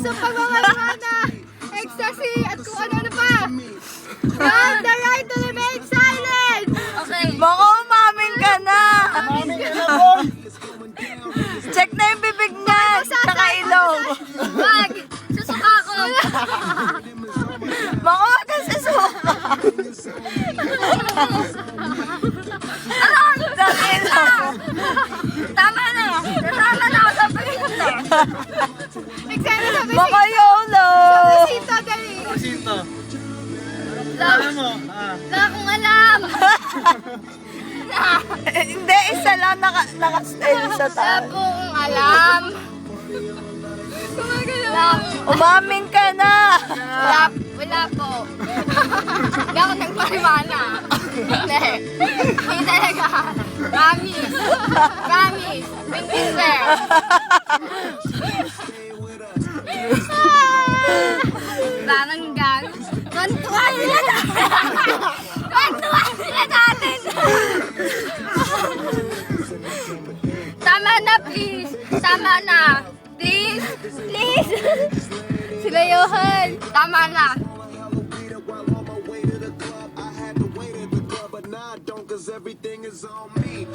pusong pagmamahana, ecstasy, at kung ano-ano pa. You have the right to remain silent. Okay. Baka umamin ka na. Mami ka na, boy! Check na yung bibig niya. Tsaka ilong. Wag! Susuka ko! Baka wag ka susuka. Aray! Tangin na. Tama na! Nasama na ako sa pagkakita! Eksena sa Baka YOLO. besito, dali. Sinto. Wala Alam mo, wala akong alam! Hindi, isa lang naka-style sa Wala taas. pong alam! Wala, Umamin ka na. wala po. Hindi ako nagparimana. Hindi. Hindi talaga. Promise. Promise. Pinky swear. Parang gang. Kwantuan sila natin. Kwantuan sila natin. Tama na, please. Tama na. Please. Please. Sila Johan. Tama na. But now I don't, cause everything is on me.